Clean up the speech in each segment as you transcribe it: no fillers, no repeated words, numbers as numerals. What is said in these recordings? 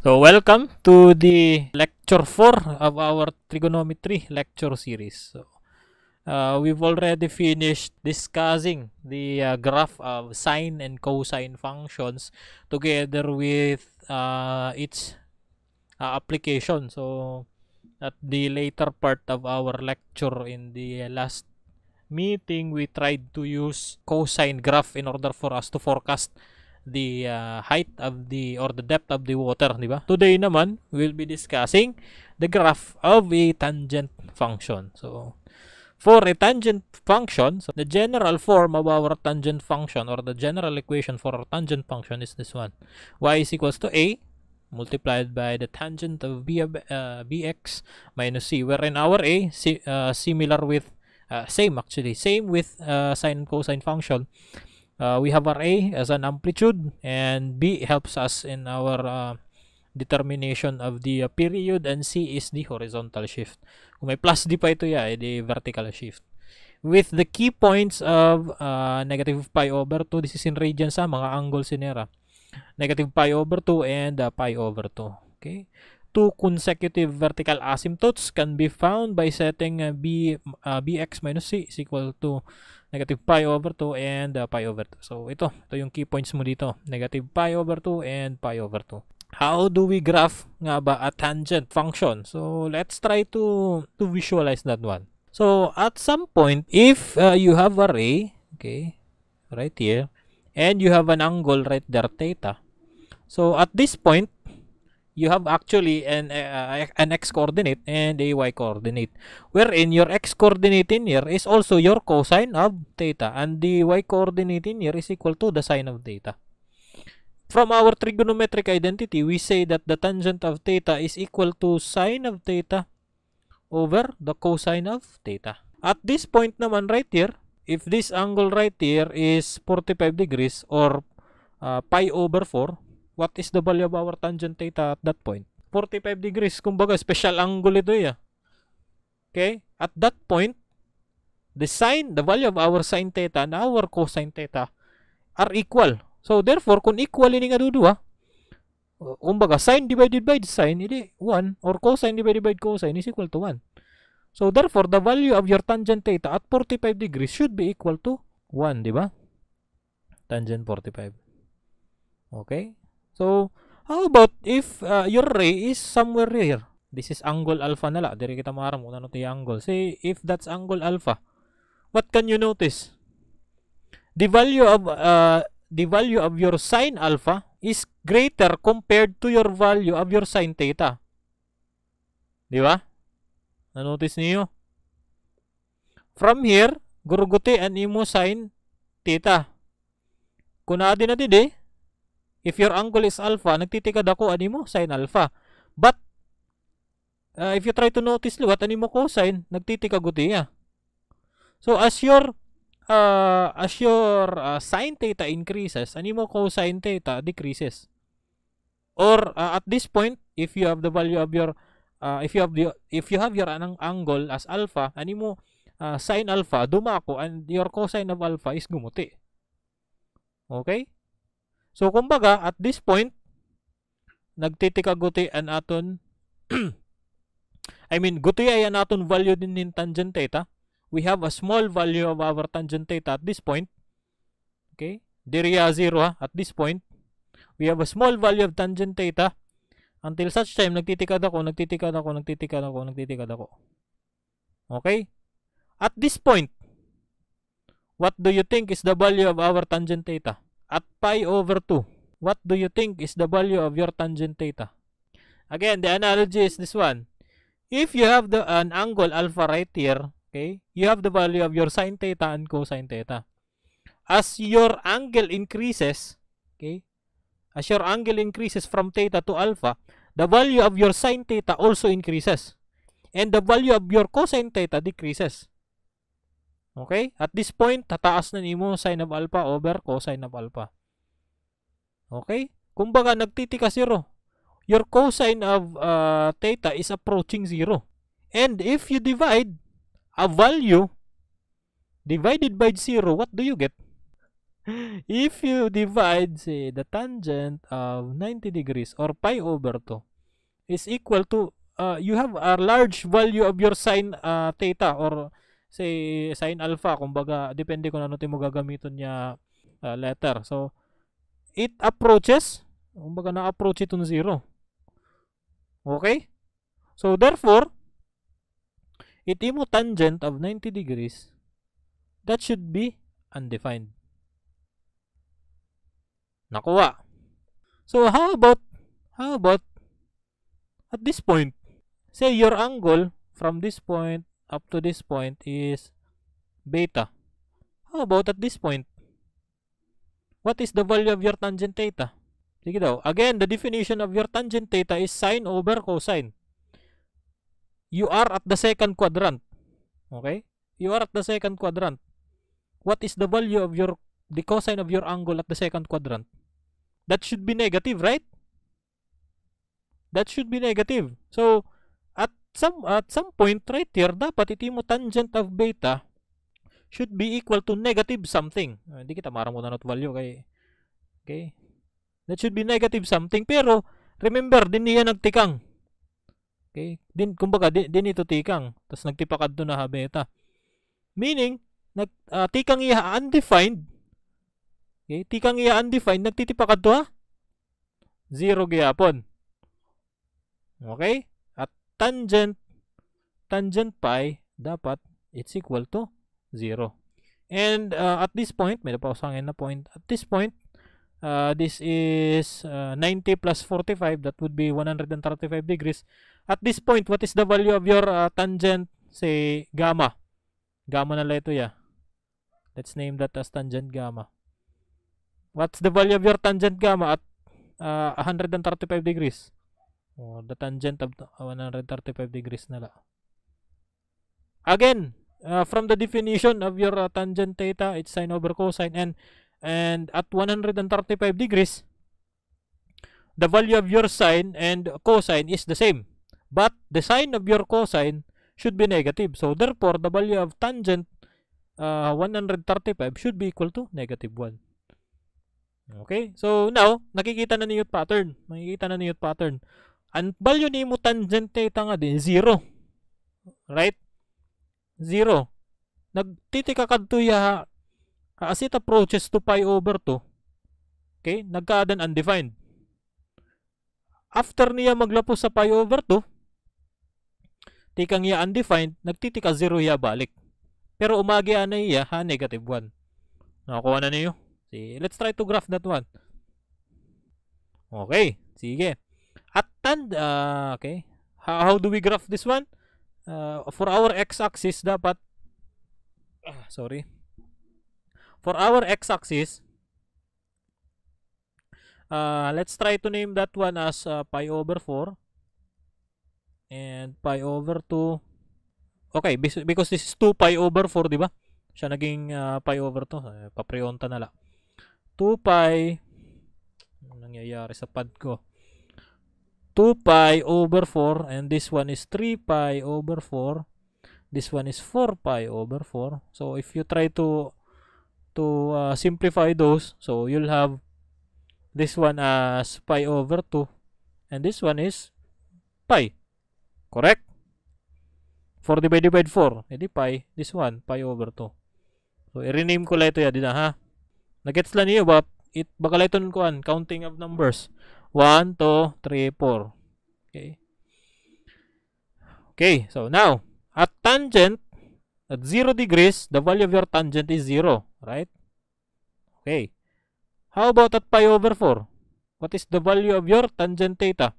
So welcome to the lecture 4 of our trigonometry lecture series. We've already finished discussing the graph of sine and cosine functions together with its application. So at the later part of our lecture in the last meeting, we tried to use cosine graph in order for us to forecast the height of the or the depth of the water, di ba? Today naman, we'll be discussing the graph of a tangent function. So, for a tangent function, so the general form of our tangent function or the general equation for our tangent function is this one. Y is equals to A multiplied by the tangent of bx minus c, wherein our A similar with same with sine and cosine function. We have our A as an amplitude, and B helps us in our determination of the period, and C is the horizontal shift. Kung may plus D pa ito the vertical shift. With the key points of negative pi over 2, this is in radians, mga angles sinera. Negative pi over 2 and pi over 2. Okay? Two consecutive vertical asymptotes can be found by setting bx minus c is equal to negative pi over 2 and pi over 2. So, ito yung key points mo dito. Negative pi over 2 and pi over 2. How do we graph nga ba a tangent function? So, let's try to visualize that one. So, at some point, if you have a ray, okay, right here, and you have an angle right there, theta. So, at this point, you have actually an x coordinate and a y coordinate, wherein your x coordinate in here is also your cosine of theta, and the y coordinate in here is equal to the sine of theta. From our trigonometric identity, we say that the tangent of theta is equal to sine of theta over the cosine of theta. At this point naman right here, if this angle right here is 45 degrees or pi over 4, what is the value of our tangent theta at that point? 45 degrees. Kumbaga, special angle ito Okay? At that point, the value of our sine theta and our cosine theta are equal. So, therefore, kung equal ini nga dudua, kumbaga, sine divided by sine, ini 1, or cosine divided by cosine is equal to 1. So, therefore, the value of your tangent theta at 45 degrees should be equal to 1, di ba? Tangent 45. Okay? So, how about if your ray is somewhere here? This is angle alpha na la. Diri kita maaram kung ano yung angle. Say, if that's angle alpha, what can you notice? The value of your sine alpha is greater compared to your value of your sine theta. Di ba? Na-notice niyo? From here, guruguti an imo sine theta. Kung naadin na dide, if your angle is alpha, nagtitikad ako animo sine alpha. But if you try to notice what animo cosine, nagtitikad guti. So as your sine theta increases, animo cosine theta decreases. Or at this point, if you have the value of your if you have your angle as alpha, animo sine alpha dumako, and your cosine of alpha is gumuti. Okay? So, kumbaga, at this point, nagtitikaguti an aton guti ay an aton value din in tangent theta. We have a small value of our tangent theta at this point. Okay? Diriya 0 at this point. We have a small value of tangent theta until such time nagtitikad ako. Okay? At this point, what do you think is the value of our tangent theta? At pi over 2, what do you think is the value of your tangent theta? Again, the analogy is this one. If you have an angle alpha right here, okay, you have the value of your sine theta and cosine theta. As your angle increases, okay, as your angle increases from theta to alpha, the value of your sine theta also increases, and the value of your cosine theta decreases. Okay? At this point, tataas na nimo sine of alpha over cosine of alpha. Okay? Kumbaga, nagtitika 0. Your cosine of theta is approaching 0. And if you divide a value divided by 0, what do you get? If you divide, say, the tangent of 90 degrees or pi over 2 is equal to, you have a large value of your sine theta or say sine alpha, kumbaga depende kung ano mo gagamiton niya letter. So it approaches, kumbaga na-approach itong 0. Okay? So therefore, it imo tangent of 90 degrees, that should be undefined. Nakuha. So how about at this point? Say your angle from this point up to this point is beta. How about at this point? What is the value of your tangent theta? Sige daw. Again, the definition of your tangent theta is sine over cosine. You are at the second quadrant. Okay? You are at the second quadrant. What is the value of the cosine of your angle at the second quadrant? That should be negative, right? That should be negative. So, at some point right here, dapat iti mo tangent of beta should be equal to negative something. Hindi kita maramutan not value kay. Okay? That should be negative something. Pero, remember, din niya nagtikang. Okay? Kumbaga, din ito tikang. Tapos nagtipakad doon na ha beta. Meaning, tikang iya undefined. Okay? Tikang iya undefined, nagtitipakad to ha? 0 gyapon. Okay? At tangent pi, dapat it's equal to 0. And at this point, may napausangin na point. At this point, this is 90 plus 45, that would be 135 degrees. At this point, what is the value of your tangent, say, gamma? Gamma na lang ito ya. Let's name that as tangent gamma. What's the value of your tangent gamma at 135 degrees? The tangent of 135 degrees na lang. Again, from the definition of your tangent theta, it's sine over cosine, and at 135 degrees, the value of your sine and cosine is the same. But the sine of your cosine should be negative. So therefore, the value of tangent 135 should be equal to negative 1. Okay? So now, nakikita na niyo pattern. Makikita na niyo pattern. Ang value ni mo tangent theta nga din, 0. Right? 0. Nagtitika kadto ya as it approaches to pi over 2. Okay? Nagkaadan undefined. After niya maglapos sa pi over 2, tikang ya undefined, nagtitika 0 ya balik. Pero umagya na iya ha negative 1. Nakakuha na niyo. See, let's try to graph that one. Okay, sige. At okay. How do we graph this one? For our x-axis dapat For our x-axis, let's try to name that one as pi over 4 and pi over 2. Okay, because this is 2 pi over 4, di ba? Siya naging pi over 2. Papreonta na lang. 2 pi, ano nangyayari sa pad ko? 2 pi over 4, and this one is 3 pi over 4. This one is 4 pi over 4. So if you try to simplify those, so you'll have this one as pi over 2, and this one is pi. Correct? 4 divided by 4, edi pi. This one, pi over 2. So i-rename ko lang ito ya, di na ha? Nagets lang niyo ba? Baka lang ito counting of numbers. 1, 2, 3, 4. Okay. Okay, so now, at tangent, at 0 degrees, the value of your tangent is 0. Right? Okay. How about at pi over 4? What is the value of your tangent theta?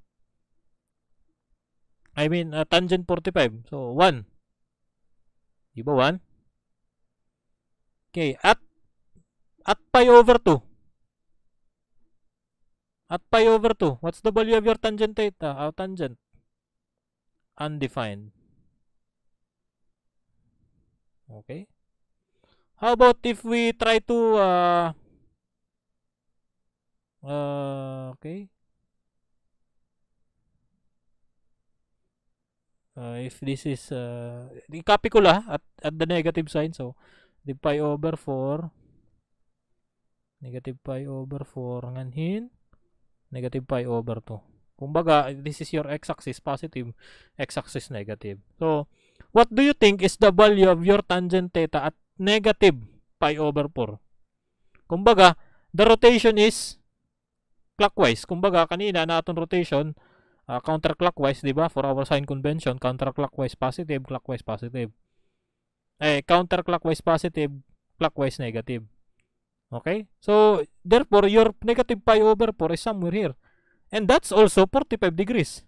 I mean, tangent 45. So, 1. Diba 1? Okay. At pi over 2. At pi over 2, what's the value of your tangent theta? Tangent. Undefined. Okay. How about if we try to okay. If this is i-copy ko la at the negative sign, so the pi over 4 Negative pi over 4 nganhin. Negative pi over 2. Kumbaga, this is your x-axis positive, x-axis negative. So, what do you think is the value of your tangent theta at negative pi over 4? Kumbaga, the rotation is clockwise. Kumbaga, kanina na atong rotation, counterclockwise, di ba? For our sign convention, counterclockwise positive, clockwise positive. Counterclockwise positive, clockwise negative. Okay? So, therefore, your negative pi over 4 is somewhere here. And that's also 45 degrees.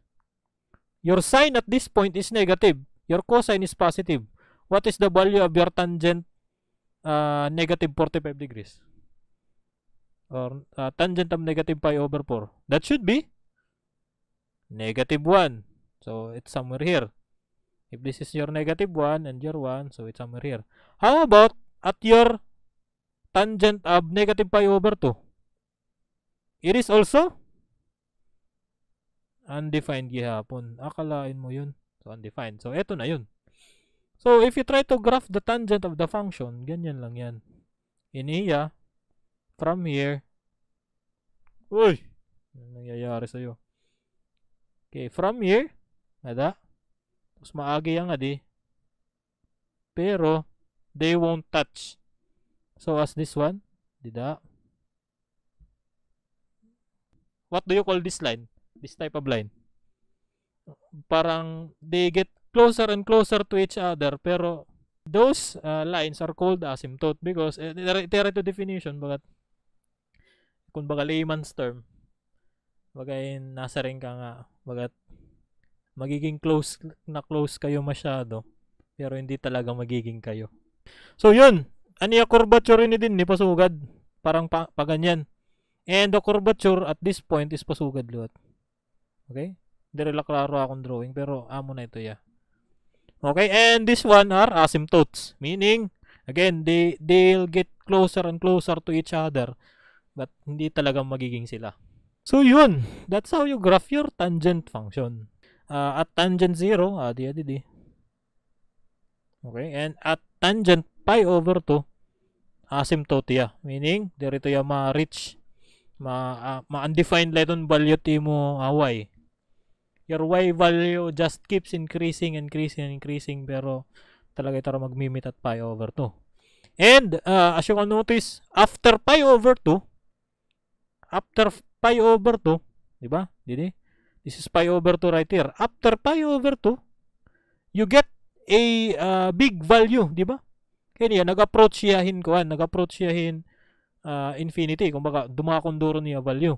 Your sine at this point is negative. Your cosine is positive. What is the value of your tangent negative 45 degrees? Or tangent of negative pi over 4? That should be negative 1. So, it's somewhere here. If this is your negative 1 and your 1, so it's somewhere here. How about at your tangent of negative pi over 2? It is also undefined gihapon. Akalain mo yun. So, undefined. So, eto na yun. So, if you try to graph the tangent of the function, ganyan lang yan. Iniya, from here, uy! Ano nangyayari sa'yo? Okay, from here, ada, tapos maagi yang adi, pero, they won't touch. So, as this one, dida. What do you call this line? This type of line? Parang they get closer and closer to each other, pero those lines are called asymptote because theoretic definition, bagat kung baga layman's term, bagay nasa ring ka nga, bagat magiging close kayo masyado, pero hindi talaga magiging kayo. So yun, aniya curvature ni din ni pasugad, parang paganyan. And the curvature at this point is pasugad luwat. Okay? Dire la klaro akong drawing, pero amo na ito ya. Okay? And this one are asymptotes. Meaning, again, they'll get closer and closer to each other, but hindi talaga magiging sila. So, yun. That's how you graph your tangent function. At tangent 0, di. Okay? And at tangent pi over 2, asymptote ya. Meaning, dirito ya ma-reach, ma-undefined leton value ti mo y. Your y value just keeps increasing, pero talaga ito magmimit at pi over 2. And, as you can notice, after pi over 2, di ba? This is pi over 2 right here. After pi over 2, you get a big value, di ba? Kaya nag-approach siyahin infinity. Kung baka dumakonduro niya value.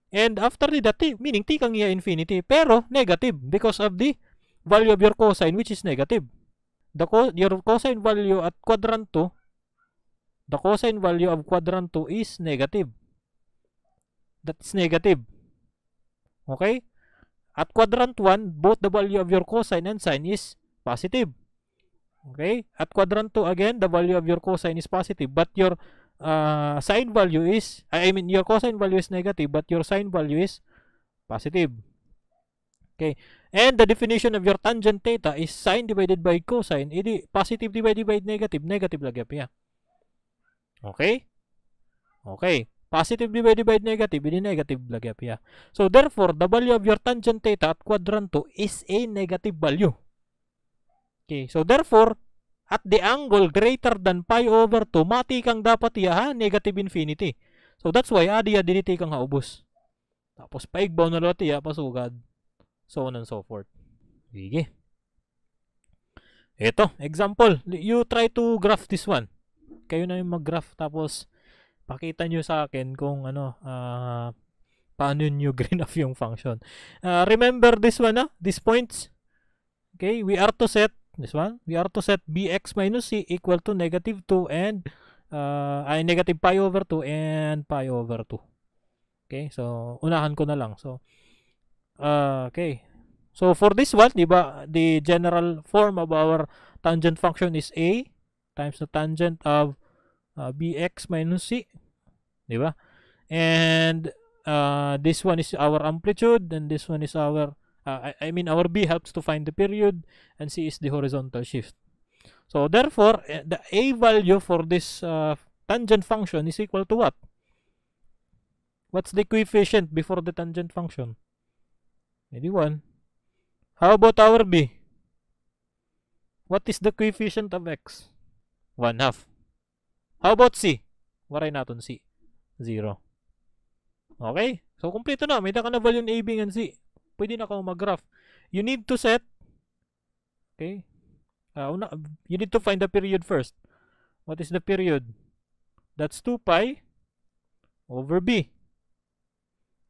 And after that, meaning t kang iya infinity, pero negative because of the value of your cosine, which is negative. Your cosine value at quadrant 2, the cosine value of quadrant 2 is negative. That's negative. Okay? At quadrant 1, both the value of your cosine and sine is positive. Okay? At quadrant 2, again, the value of your cosine is positive, but your sine value is, your cosine value is negative, but your sine value is positive. Okay. And the definition of your tangent theta is sine divided by cosine. Idi positive divided by negative, negative lagi ya. Okay? Okay. Positive divided by negative, idi negative lagi ya. So therefore, the value of your tangent theta at quadrant 2 is a negative value. Okay. So therefore, at the angle greater than pi over 2, mati kang dapat iya negative infinity. So that's why adi diniti kang haubos. Tapos paigbaw na lot iya pasugad. So on and so forth. Sige. Ito, example. You try to graph this one. Kayo na yung mag-graph tapos pakita nyo sa akin kung paano nyo graph yung function. Remember this one, these points. Okay, we are to set this one. We are to set bx minus c equal to negative 2 and negative pi over 2 and pi over 2. Okay, so unahan ko na lang. So, okay. So for this one, diba, the general form of our tangent function is a times the tangent of bx minus c, diba? And this one is our amplitude, and this one is our our b helps to find the period, and c is the horizontal shift. So therefore, the a value for this tangent function is equal to what? What's the coefficient before the tangent function? Maybe 1. How about our b? What is the coefficient of x? 1/2. How about c? Waray natin c. 0. Okay? So, kumpleto na. May ka na value in a, b, and c. Pwede na ako mag-graph. You need to set, okay? You need to find the period first. What is the period? That's 2 pi over b.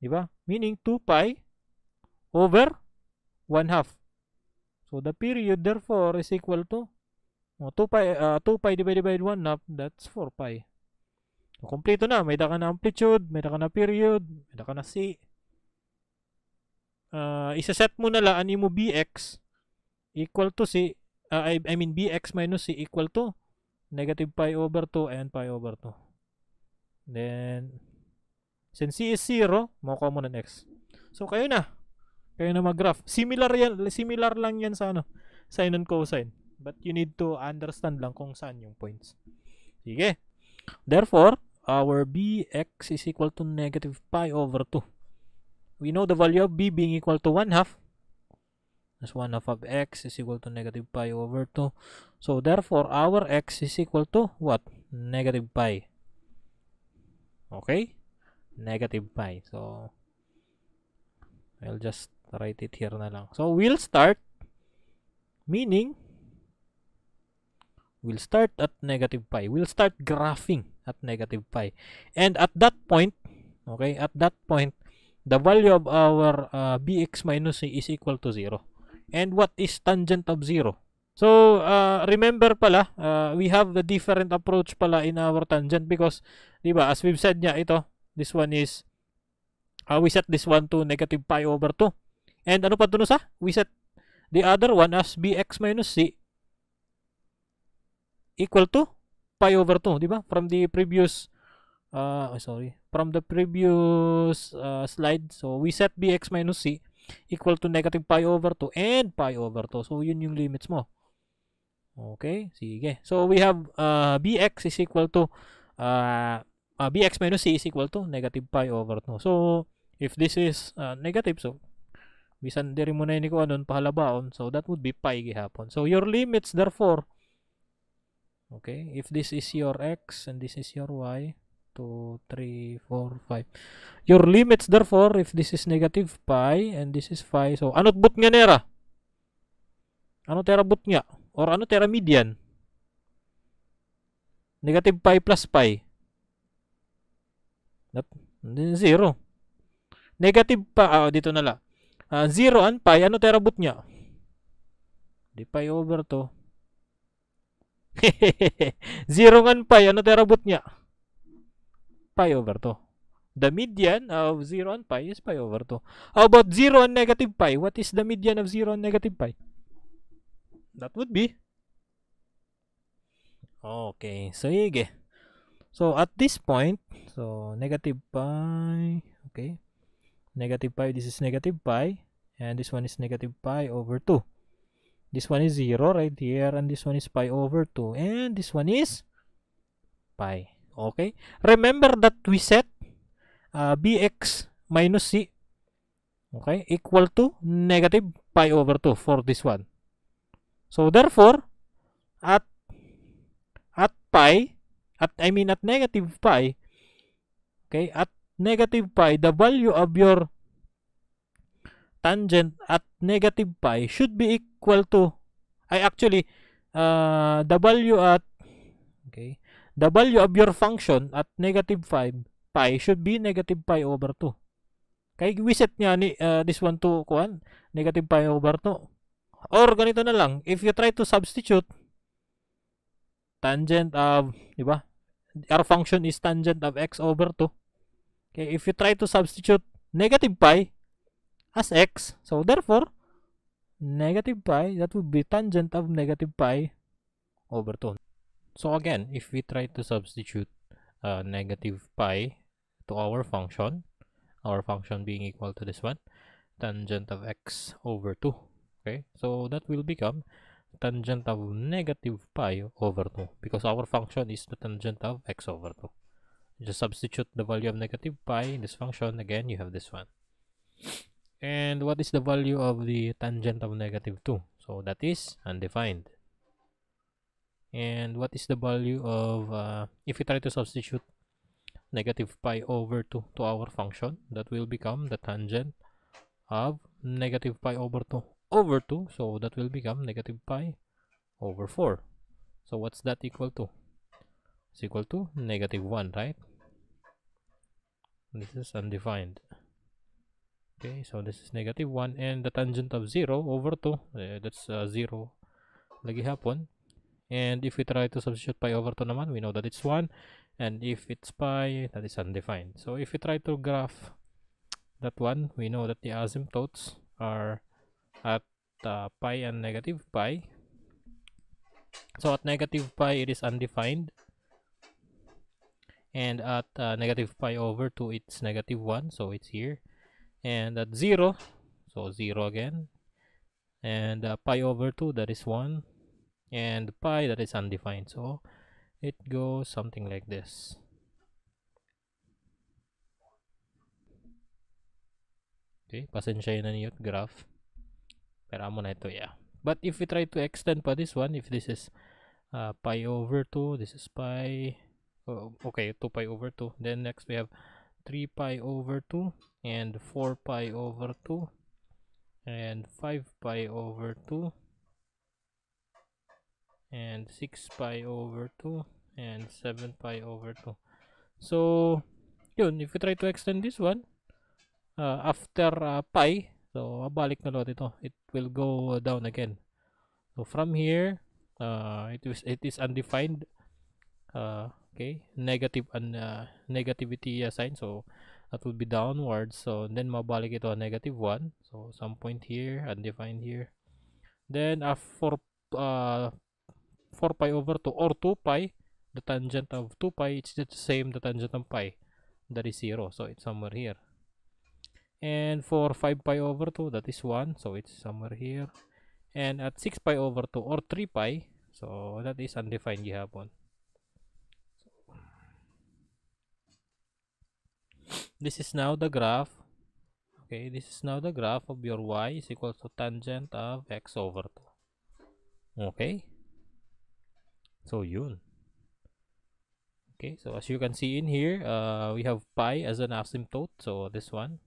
Diba? Meaning 2 pi over 1/2. So, the period therefore is equal to 2 pi divided by 1/2, that's 4 pi. So, kompleto na. May ka na amplitude, may ka na period, may ka na c. Isa-set mo na lang mo bx equal to c, I mean bx minus c equal to negative pi over 2 and pi over 2. Then, since c is 0, makuha mo ng x. So, kayo na mag-graph. Similar lang yan sa sine and cosine. But you need to understand lang kung saan yung points. Sige. Therefore, our bx is equal to negative pi over 2. We know the value of b being equal to 1/2. That's 1/2 of x is equal to negative pi over 2. So, therefore, our x is equal to what? Negative pi. Okay? Negative pi. So, I'll just write it here na lang. So, we'll start, meaning, we'll start at negative pi. We'll start graphing at negative pi. And at that point, okay, the value of our bx minus c is equal to 0. And what is tangent of 0? So, remember pala, we have a different approach pala in our tangent because, di ba, as we've said ito, this one is, we set this one to negative pi over 2. And ano pa dun sa? We set the other one as bx minus c equal to pi over 2, di ba? From the previous slide. So, we set bx minus c equal to negative pi over 2 and pi over 2. So, yun yung limits mo. Okay, sige. So, we have bx is equal to bx minus c is equal to negative pi over 2. So, if this is negative, so, bisan diri mo na ini ko anon pahalabaon. So, that would be pi gihapon. So, your limits, therefore, okay, if this is your x and this is your y, 2, 3, 4, 5. Your limits, therefore, if this is negative pi and this is phi, so, ano't but nga nera? Ano tera but nga? Or ano tera median? Negative pi plus pi. Zero. Negative pa, dito na lang. 0 and pi, ano tera but nga? Di pi over to. 0 and pi, ano tera but nga? Pi over 2. The median of 0 and pi is pi over 2. How about 0 and negative pi? What is the median of 0 and negative pi? That would be. Okay, sige. So, at this point, so, negative pi, okay. Negative pi, this is negative pi. And this one is negative pi over 2. This one is 0 right here. And this one is pi over 2. And this one is pi. Okay. Remember that we set bx minus c, okay, equal to negative pi over 2 for this one. So, therefore, at negative pi, okay, at negative pi, the value of your tangent at negative pi should be equal to, the value of your function at negative pi should be negative pi over 2. Kaya we set nga ni this one to negative pi over 2. Or ganito na lang, if you try to substitute tangent of, di ba? Our function is tangent of x over 2. Okay, if you try to substitute negative pi as x, so therefore, negative pi, that would be tangent of negative pi over 2. So again, if we try to substitute negative pi to our function being equal to this one, tangent of x over 2. Okay, so that will become tangent of negative pi over 2 because our function is the tangent of x over 2. Just substitute the value of negative pi in this function. Again, you have this one. And what is the value of the tangent of negative 2? So that is undefined. And what is the value of, if we try to substitute negative pi over 2 to our function, that will become the tangent of negative pi over 2 over 2. So that will become negative pi over 4. So what's that equal to? It's equal to negative 1, right? This is undefined. Okay, so this is negative 1, and the tangent of 0 over 2, that's 0 lagi hapon. And if we try to substitute pi over 2 naman, we know that it's 1. And if it's pi, that is undefined. So if we try to graph that one, we know that the asymptotes are at pi and negative pi. So at negative pi, it is undefined. And at negative pi over 2, it's negative 1. So it's here. And at 0, so 0 again. And pi over 2, that is 1. And pi, that is undefined. So it goes something like this. Okay, pasensya na niyo graph. Pero amo na ito, yeah. But if we try to extend pa this one, if this is pi over 2, this is pi, okay, 2 pi over 2. Then next we have 3 pi over 2 and 4 pi over 2 and 5 pi over 2 and 6 pi over 2 and 7 pi over 2. So yun, if we try to extend this one after pi, so mabalik na lot ito, it will go down again. So from here, it is undefined. Okay, negative and negativity sign, so that will be downwards. So then mabalik ito negative 1. So some point here, undefined here. Then for 4 pi over 2 or 2 pi, the tangent of 2 pi, it's the same the tangent of pi, that is 0. So it's somewhere here. And for 5 pi over 2, that is 1. So it's somewhere here. And at 6 pi over 2 or 3 pi, so that is undefined gihapon. This is now the graph. Okay, this is now the graph of your y is equal to tangent of x over 2. Okay. So yun. Okay, so as you can see in here, we have pi as an asymptote. So this one.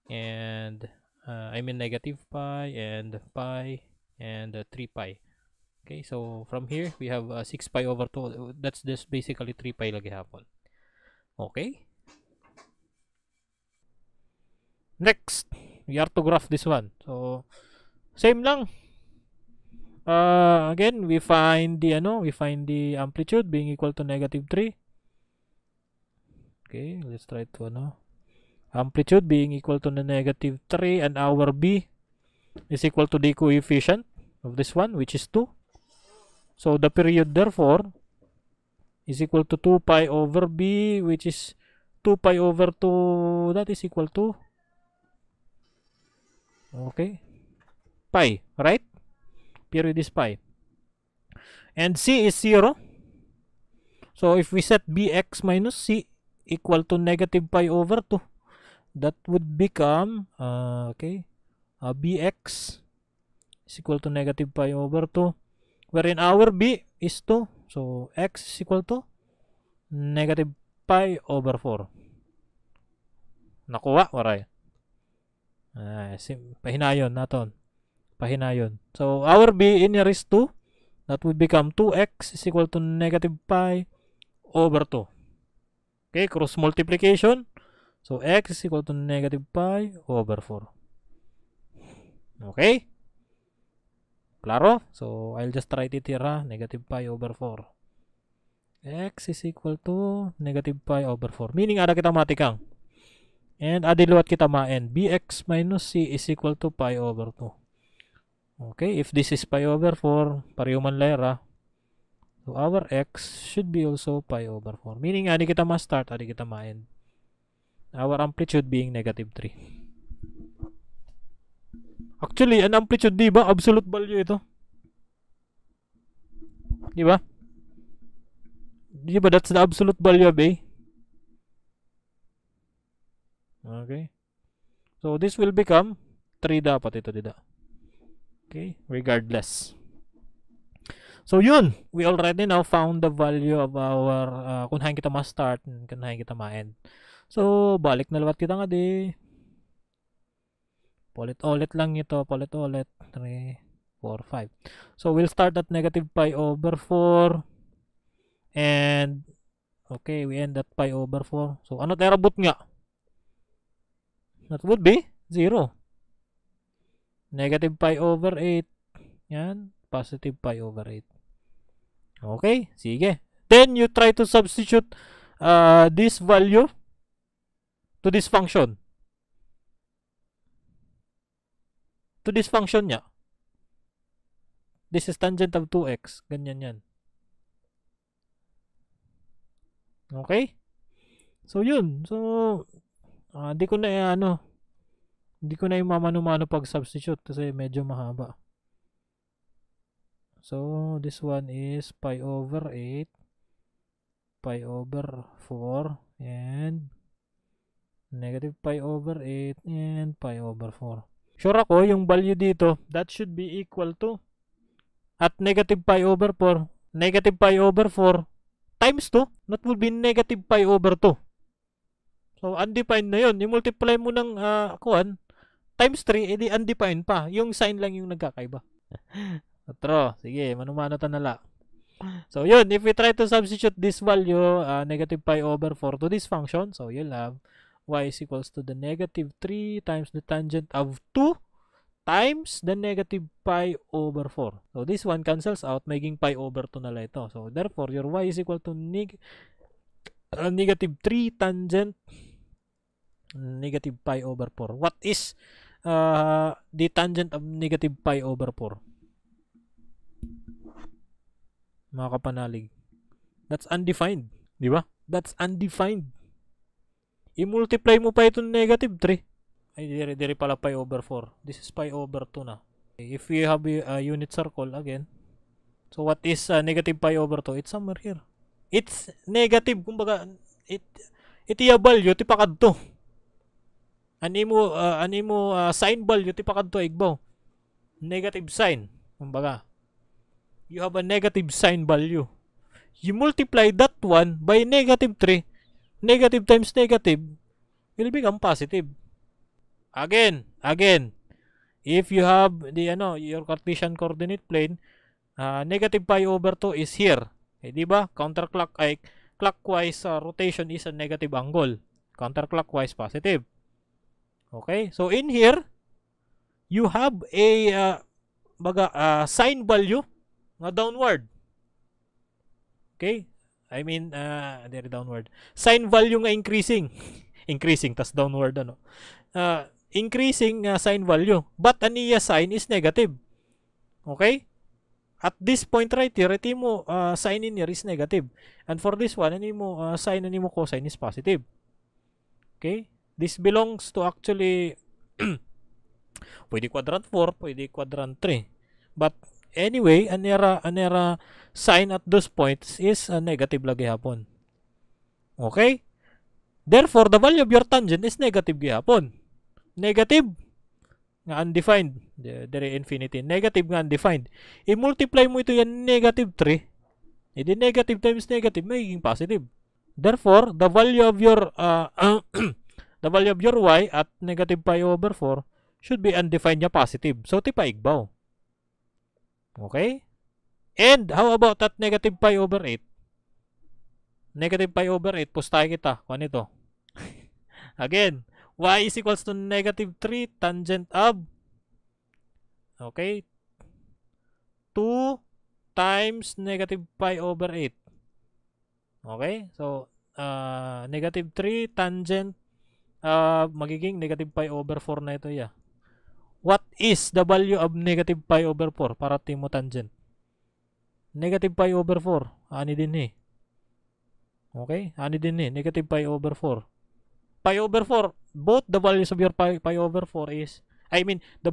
And I mean negative pi and 3 pi. Okay, so from here we have 6 pi over 2. That's just basically 3 pi lagi hapon. Okay. Next, we have to graph this one. So same lang. Again, we find the amplitude being equal to negative 3. Okay, let's try to amplitude being equal to the negative 3, and our b is equal to the coefficient of this one, which is 2. So the period therefore is equal to 2 pi over b, which is 2 pi over 2, that is equal to, okay, pi, right? Period is pi. And c is 0. So if we set bx minus c equal to negative pi over 2, that would become, bx is equal to negative pi over 2, wherein our b is 2. So x is equal to negative pi over 4. Nakuha, waray. Pahinayon naton. Pahinayon. So our b in here is 2. That would become 2x is equal to negative pi over 2. Okay, cross multiplication. So x is equal to negative pi over 4. Okay? Klaro? So I'll just write it here, negative pi over 4. X is equal to negative pi over 4. Meaning ada kita matikang. And adiluat kita maen. Bx minus c is equal to pi over 2. Okay, if this is pi over 4, pariuman lera. So our x should be also pi over 4. Meaning adi kita ma-start, adi kita ma-end. Our amplitude being negative 3. Actually, an amplitude, di ba? Absolute value ito. Di ba? Di ba that's the absolute value of A? Okay. So this will become 3 dapat ito dida. Okay, regardless. So yun, we already now found the value of our kung hain kita ma-start and kung hain kita ma-end. So balik na lawat kita nga di. Ulit lang ito, ulit 3, 4, 5. So we'll start at negative pi over 4 and okay, we end at pi over 4. So ano tayo rabot nga? That would be 0. Negative pi over 8. Yan, positive pi over 8. Okay, sige. Then you try to substitute this value to this function. To this function niya. This is tangent of 2x. Ganyan yan. Okay? So yun. So di ko na hindi ko na yung mamano-mano pag substitute kasi medyo mahaba. So this one is pi over 8, pi over 4, and negative pi over 8 and pi over 4. Sure ako yung value dito, that should be equal to at negative pi over 4, negative pi over 4 times 2, that would be negative pi over 2. So undefined na yun. I-multiply mo ng times 3, edi undefined pa. Yung sign lang yung nagkakaiba. Otro, sige, manumano tanala. So yun, if we try to substitute this value, negative pi over 4 to this function, so you'll have y is equals to the negative 3 times the tangent of 2 times the negative pi over 4. So this one cancels out, making pi over 2 na lang ito. So therefore, your y is equal to negative 3 tangent negative pi over 4. What is the tangent of negative pi over 4? Mga kapanalig. That's undefined. Di ba? That's undefined. I-multiply mo pa itong negative 3. Ay, dire pala pi over 4. This is pi over 2 na. If we have a unit circle again, so what is negative pi over 2? It's somewhere here. It's negative. Kumbaga, itiya value, tipakad to. Animo sign value, tipakad to, igbaw. Negative sign. Kumbaga, you have a negative sign value. You multiply that one by negative 3. Negative times negative will become positive. Again, if you have the your Cartesian coordinate plane, negative pi over 2 is here. Eh, di ba? Clockwise rotation is a negative angle. Counterclockwise positive. Okay? So in here, you have a sign value na downward. Okay? I mean, there downward. Sign value nga increasing. Increasing, tas downward, increasing sign value. But aniya sign is negative. Okay? At this point right here, ito mo sign in here is negative. And for this one, sign mo cosine is positive. Okay? This belongs to actually pwede quadrant 4, pwede quadrant 3. But anyway, anera sign at those points is negative lagi hapon. Okay? Therefore, the value of your tangent is negative gihapon. Negative nga undefined. There infinity. Negative nga undefined. I-multiply mo ito yan negative 3. Edi negative times negative magiging positive. Therefore, the value of your the value of your y at negative pi over 4 should be undefined niya positive. So, tipaigbaw. Okay? And, how about at negative pi over 8? Negative pi over 8, pustay kita. Kung ano ito? Again, y is equals to negative 3 tangent of, okay, 2 times negative pi over 8. Okay? So, negative 3 tangent magiging negative pi over 4 na ito, yeah. What is the value of negative pi over 4 para timo tangent? Negative pi over 4. Ani din eh. Okay? Ani din eh. Negative pi over 4. Pi over 4. Both the values of your pi over 4 is, I mean, the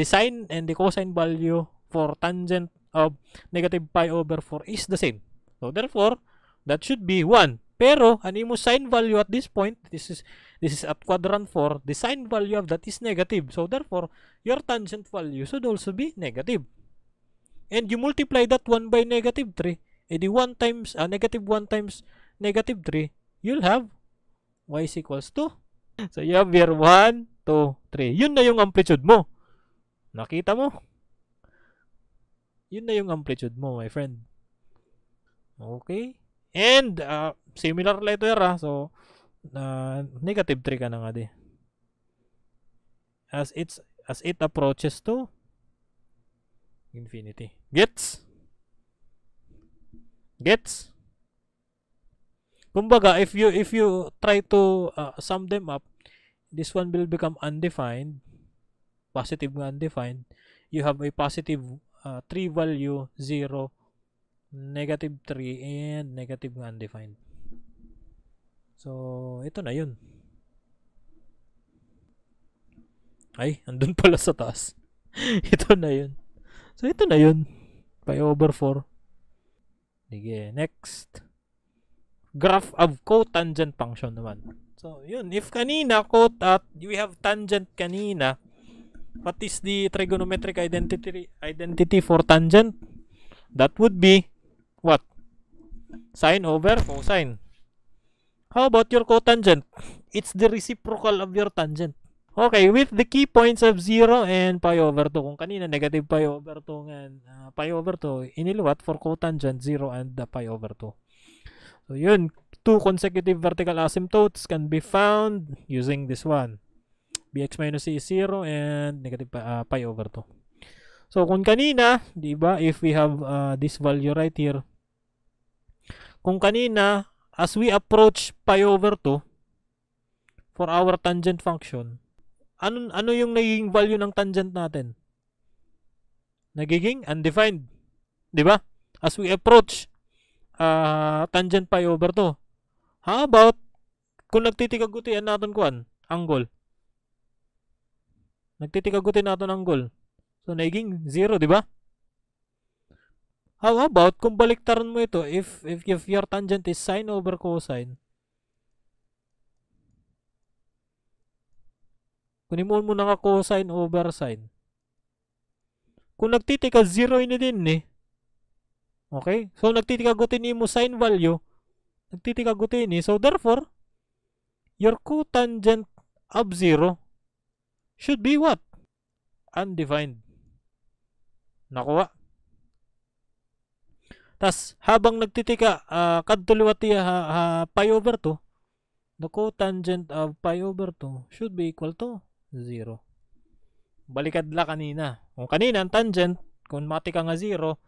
sine and the cosine value for tangent of negative pi over 4 is the same. So, therefore, that should be 1. Pero, ano yung sine value at this point, this is at quadrant 4, the sine value of that is negative. So, therefore, your tangent value should also be negative. And you multiply that 1 by negative 3, edi 1 times, negative 1 times negative 3, you'll have y is equals to. So, you have here 1, 2, 3. Yun na yung amplitude mo. Nakita mo? Yun na yung amplitude mo, my friend. Okay? And, similar letter, so, negative 3 ka na nga di. As it approaches to infinity. Gets? Kumbaga, if you try to sum them up, this one will become undefined, positive nga undefined. You have a positive 3 value, 0, negative 3, and negative nga undefined. So, ito na yun. Ay, andun pala sa taas. Ito na yun. So, ito na yun. Pi over 4. Sige, next. Graph of cotangent function naman. So, yun. If kanina, we have tangent kanina, what is the trigonometric identity for tangent? That would be, what? Sine over cosine. How about your cotangent? It's the reciprocal of your tangent. Okay, with the key points of 0 and pi over 2. Kung kanina, negative pi over 2 and pi over 2, iniluwat for cotangent 0 and pi over 2. So, yun. 2 consecutive vertical asymptotes can be found using this one. Bx minus c is 0 and negative pi over 2. So, kung kanina, di ba, if we have this value right here, kung kanina, as we approach pi over 2 for our tangent function, ano yung nagiging value ng tangent natin? Nagiging undefined. Di ba? As we approach tangent pi over 2. How about kung nagtitikagutin natin kuan, angle? Nagtitikagutin natin angle. So, nagiging 0, di ba? How about kung baliktaran mo ito, if your tangent is sine over cosine, kunin mo muna ka cosine over sine. Kung nagtitika, 0 ini din eh. Okay? So, nagtitikagutin mo sine value, nagtitikagutin eh. So, therefore, your cotangent of 0 should be what? Undefined. Nakuha. Tas, habang nagtitika, kadtuliwati pi over 2, the cotangent of pi over 2 should be equal to 0. Balikad la kanina. Kung kanina, ang tangent, kung mati ka nga 0,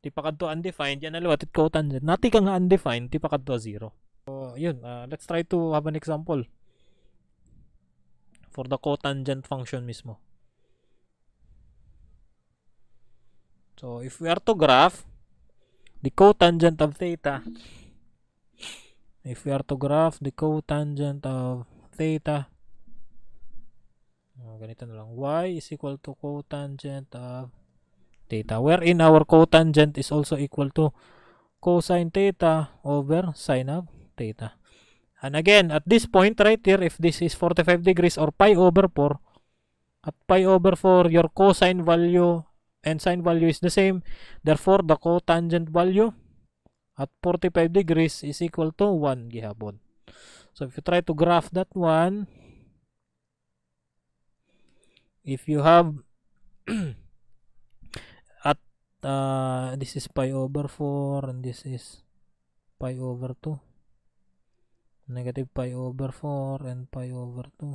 di pa kadto undefined, yan naliwat it cotangent. Nati ka nga undefined, di pa kadto 0. So, yun. Let's try to have an example for the cotangent function mismo. So, if we are to graph the cotangent of theta, ganito na lang, y is equal to cotangent of theta, wherein our cotangent is also equal to cosine theta over sine of theta. And again, at this point right here, if this is 45 degrees or pi over 4, at pi over 4, your cosine value and sine value is the same. Therefore, the cotangent value at 45 degrees is equal to 1 gihapon. So, if you try to graph that one, if you have at this is pi over 4 and this is pi over 2, negative pi over 4 and pi over 2.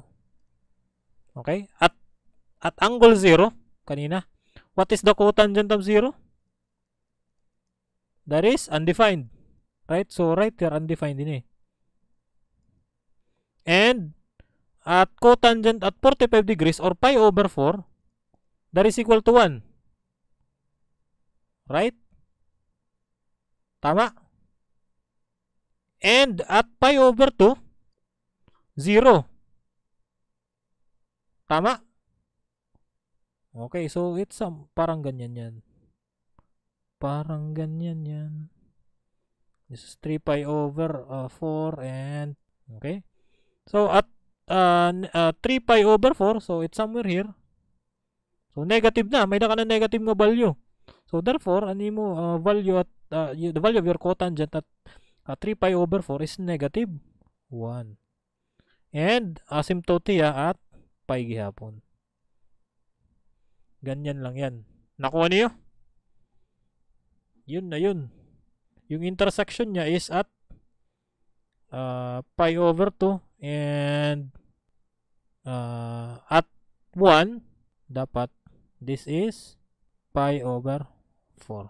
Okay? At angle 0 kanina, what is the cotangent of 0? That is undefined. Right? So, right here, undefined din eh. And, at cotangent at 45 degrees or pi over 4, that is equal to 1. Right? Tama? And, at pi over 2, 0. Tama? Okay, so it's parang ganyan yan. Parang ganyan yan. This is 3 pi over 4 and okay. So at 3 pi over 4, so it's somewhere here. So negative na, may ka na negative nga value. So therefore, ano mo value at the value of your cotangent at 3 pi over 4 is negative 1. And asymptote at pi gihapon. Ganyan lang yan. Nakuha niyo? Yun na yun. Yung intersection niya is at pi over 2 and at 1 dapat this is pi over 4.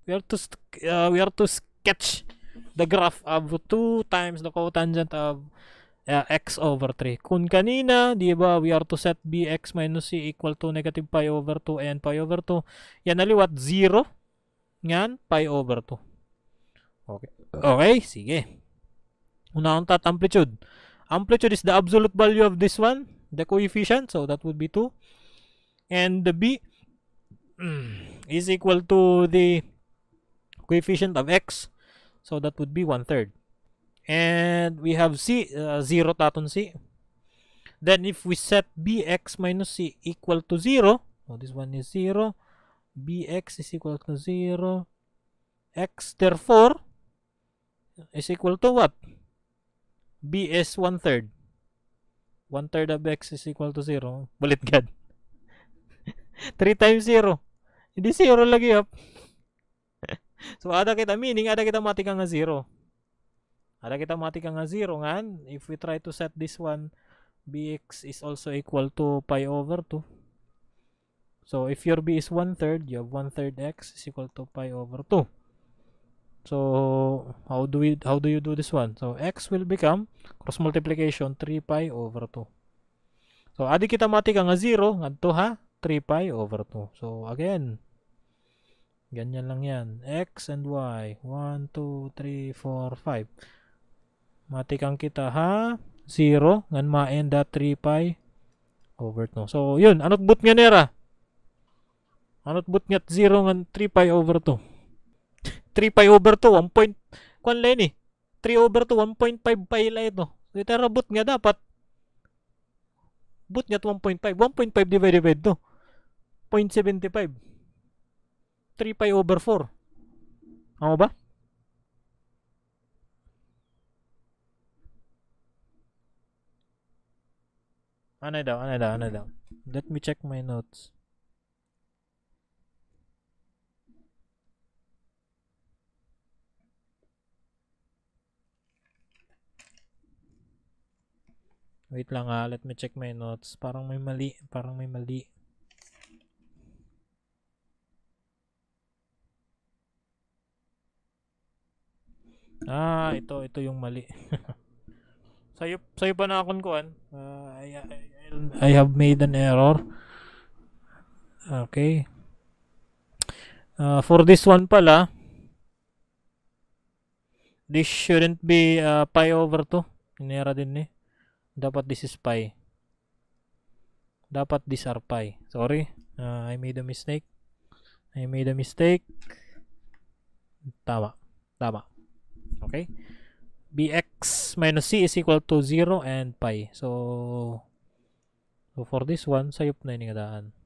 We are to sketch the graph of 2 times the cotangent of x over 3. Kung kanina, di ba, we are to set bx minus c equal to negative pi over 2 and pi over 2. Yan naliwat 0. Yan, pi over 2. Okay. Okay, sige. Unang tat amplitude. Amplitude is the absolute value of this one, the coefficient, so that would be 2. And the b is equal to the coefficient of x, so that would be 1/3. And we have c, 0 taton c. Then if we set bx minus c equal to 0, so this one is 0, bx is equal to 0, x therefore is equal to what? B is 1/3. 1/3 of x is equal to 0. Balit gad. 3 times 0. Hindi 0 lagi up. So ada kita meaning, ada kita matika nga 0. Ada kita matika nga 0 ngan. If we try to set this one, bx is also equal to pi over 2. So if your b is 1/3, you have 1/3 x is equal to pi over 2. So how do you do this one? So x will become cross multiplication 3 pi over 2. So adi kita matika nga 0 ngadto ha 3 pi over 2. So again, ganyan lang yan. X and y. 1, 2, 3, 4, 5. Matikang kita ha 0 ngan maenda 3 pi over 2. So yun, anot but nga nera? Anot but nga 0 ngan 3 pi over 2. 3 pi over 2, 1 point, kung lang eh, 3 over 2, 1.5 pi lang ito. So, ito but nga dapat, but nga 1.5, 1.5 divided by 2, 0.75, 3 pi over 4. Ano ba? Ano daw. Let me check my notes. Wait lang ha, let me check my notes. Parang may mali. Ito yung mali. Sayo pa na akong kuan. I have made an error. Okay. For this one pala, this shouldn't be pi over 2. Inera din eh. Dapat this is pi. Dapat these are pi. Sorry. I made a mistake. Tama. Okay. Bx minus c is equal to 0 and pi. So for this one, sayop na yung daan.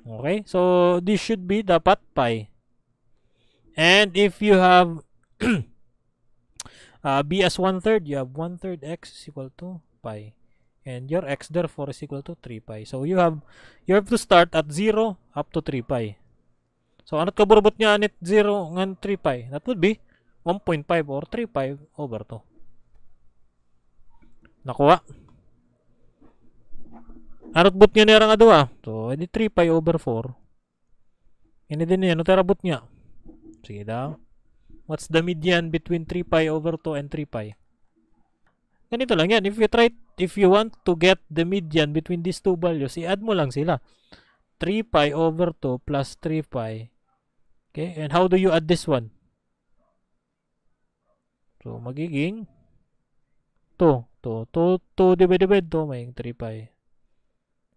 Okay. So this should be dapat pi. And if you have b as 1/3, you have 1/3 x is equal to pi. And your x therefore is equal to 3 pi. So you have to start at 0 up to 3 pi. So ano't kaburbot niya anit 0 ngan 3 pi? That would be 1.5 or 3 pi over 2. Nakuha. Ano't but niya nera nga daw. So edi 3 pi over 4. Ini din niya, ano terabot niya? Sige daw. What's the median between 3 pi over 2 and 3 pi? Ganito lang yan. If you want to get the median between these two values, i-add mo lang sila. 3 pi over 2 plus 3 pi. Okay? And how do you add this one? So, magiging 2 divided by 2 may 3 pi.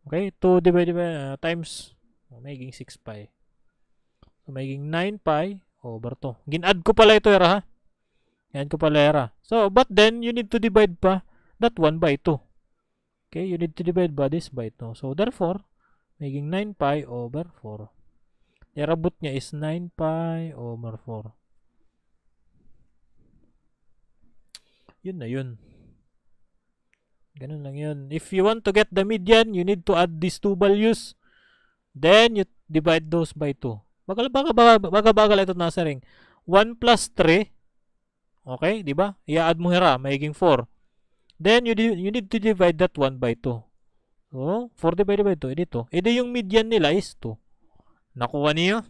Okay? 2 divided by times Magiging 6 pi. So, magiging 9 pi over 2. Gin-add ko pala ito, era, ha? Yan ko pala, era. So, but then, you need to divide pa that 1 by 2. Okay, you need to divide by this by 2. So, therefore, magiging 9 pi over 4. Era root niya is 9 pi over 4. Yun na yun. Ganun lang yun. If you want to get the median, you need to add these two values. Then, you divide those by 2. Bagal ito nasa ring. 1 plus 3. Okay, di ba? I-add mo hira, magiging 4. Then, you need to divide that 1 by 2. So, 4 divided by 2, dito. Edi yung median nila is 2. Nakuha niyo?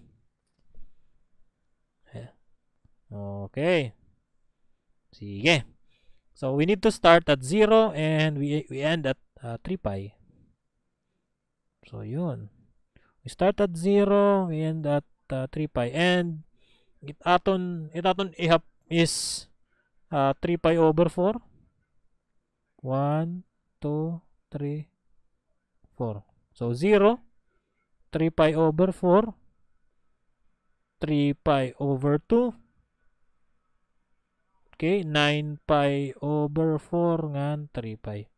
Okay. Sige. So, we need to start at 0 and we end at 3 pi. So, yun. We start at 0, we end at 3 pi. And, itaton ihap is 3 pi over 4. 1, 2, 3, 4. So, 0, 3 pi over 4, 3 pi over 2, okay, 9 pi over 4 ngan 3 pi.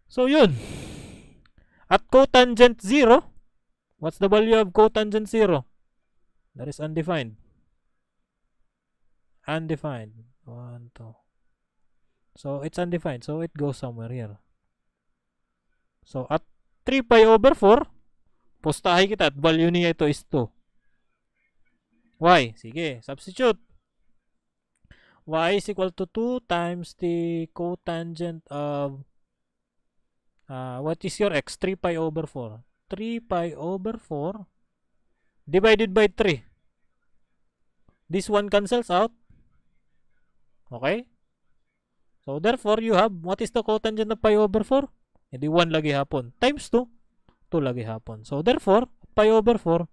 So, yun. At cotangent 0, what's the value of cotangent 0? That is undefined. Undefined. 1, 2. So, it's undefined. So, it goes somewhere here. So, at 3 pi over 4, postahin kita at value niya ito is 2. Y. Sige, substitute. Y is equal to 2 times the cotangent of, what is your x? 3 pi over 4. 3 pi over 4 divided by 3. This one cancels out. Okay? So, therefore, you have, what is the cotangent of pi over 4? Hindi 1 lagi hapon. Times 2, 2 lagi hapon. So, therefore, pi over 4,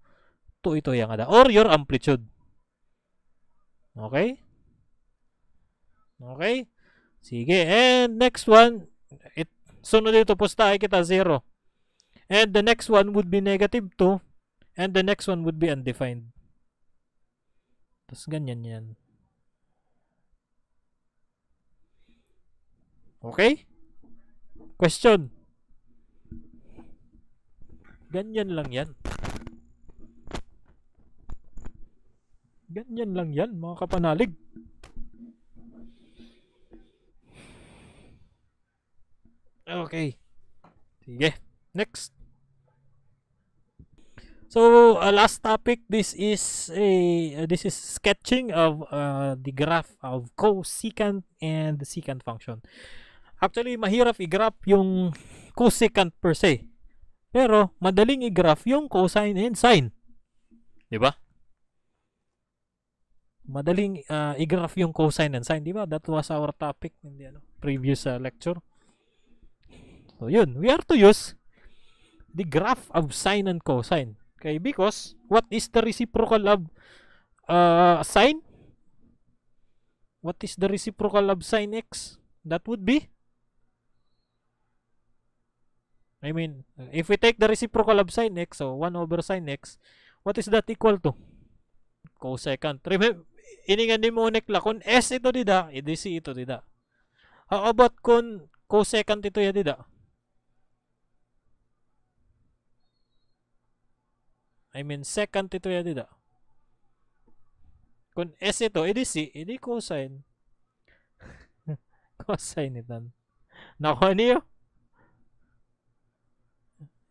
2 ito yung ada. Or your amplitude. Okay? Okay? Sige. And next one, sunod dito, postahin kita 0. And the next one would be negative 2. And the next one would be undefined. Tapos ganyan yan. Okay? Question. Ganyan lang yan. Ganyan lang yan, mga kapanalig. Okay. Sige. Next. So, last topic, this is sketching of the graph of cosecant and the secant function. Actually, mahirap i-graph yung cosecant per se. Pero, madaling i-graph yung cosine and sine. Diba? Madaling i-graph yung cosine and sine. Diba? That was our topic in the previous lecture. So, yun. We are to use the graph of sine and cosine. Okay? Because, what is the reciprocal of sine? What is the reciprocal of sine x? That would be, I mean, if we take the reciprocal of sine x, so 1 over sine x, what is that equal to? Cosecant. Remember, iningan din mo nekla, kung s ito dida, edi c ito dida. How about kung cosecant ito ya dida? I mean, secant ito ya dida. Kung s ito, edi c, edi cosine. Cosine ito. Nakuha niyo?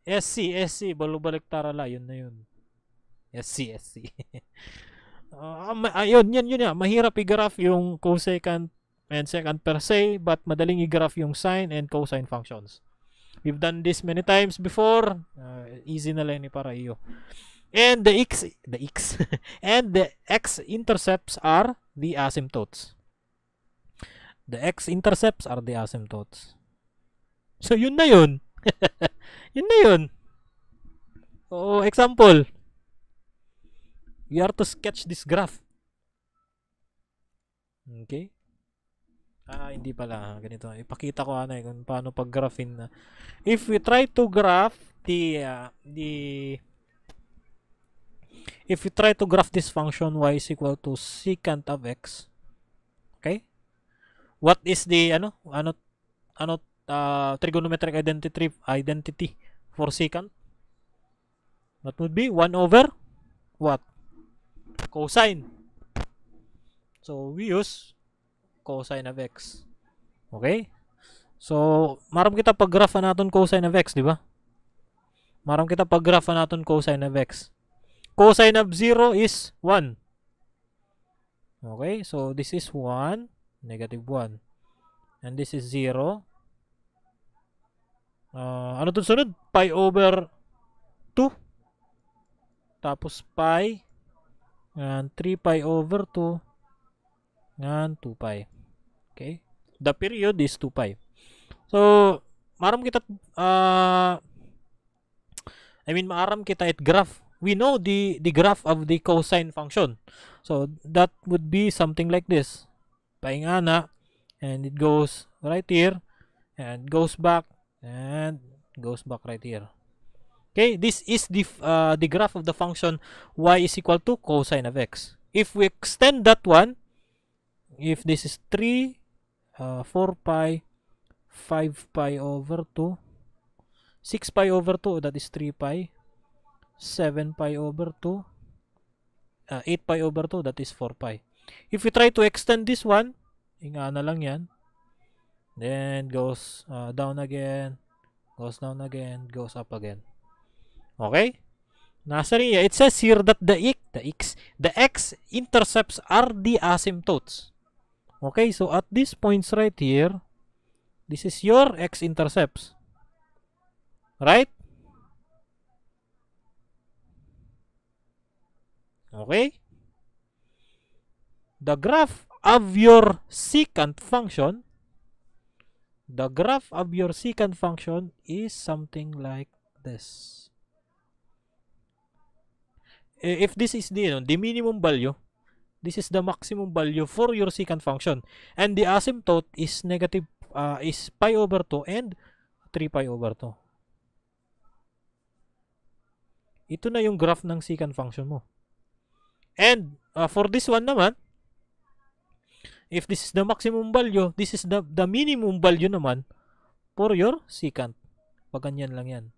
SC, balubalik tarala, yun na yun. SC. Yun yan. Mahirap i-graph yung cosecant and secant per se, but madaling i-graph yung sine and cosine functions. We've done this many times before. Easy na lang ni para iyo. And the x and the x-intercepts are the asymptotes. The x-intercepts are the asymptotes. So, yun na yun. Yun na yun. So, example. You are to sketch this graph. Okay? Hindi pala. Ganito. Ipakita ko ano kung paano pag-graphin na. If we try to graph if we try to graph this function y is equal to secant of x, okay? What is the trigonometric identity for secant? That would be 1 over what? Cosine. So we use cosine of x. Okay? So, maram kita pag-graph natin cosine of x, di ba? Maram kita pag-graph natin cosine of x. Cosine of 0 is 1. Okay? So, this is 1, negative 1. And this is 0. Ano itong sunod? Pi over 2. Tapos pi. And 3 pi over 2. And 2 pi. Okay? The period is 2 pi. So, maaram kita maaram kita it graph. We know the graph of the cosine function. So, that would be something like this. Paingana, and it goes right here, and goes back, and goes back right here. Okay, this is the graph of the function y is equal to cosine of x. If we extend that one, if this is 3, 4 pi, 5 pi over 2, 6 pi over 2, that is 3 pi, 7 pi over 2, 8 pi over 2, that is 4 pi. If we try to extend this one, inga na lang yan, then goes down again, goes down again, goes up again. Okay? Nasa rin, it says here that the x-intercepts are the asymptotes. Okay, so at these points right here, this is your x-intercepts. Right? Okay? The graph of your secant function, is something like this. If this is the minimum value, this is the maximum value for your secant function, and the asymptote is negative is pi over 2 and 3 pi over 2. Ito na yung graph ng secant function mo. And for this one naman, if this is the maximum value, this is the minimum value naman for your secant. Pag ganyan lang yan.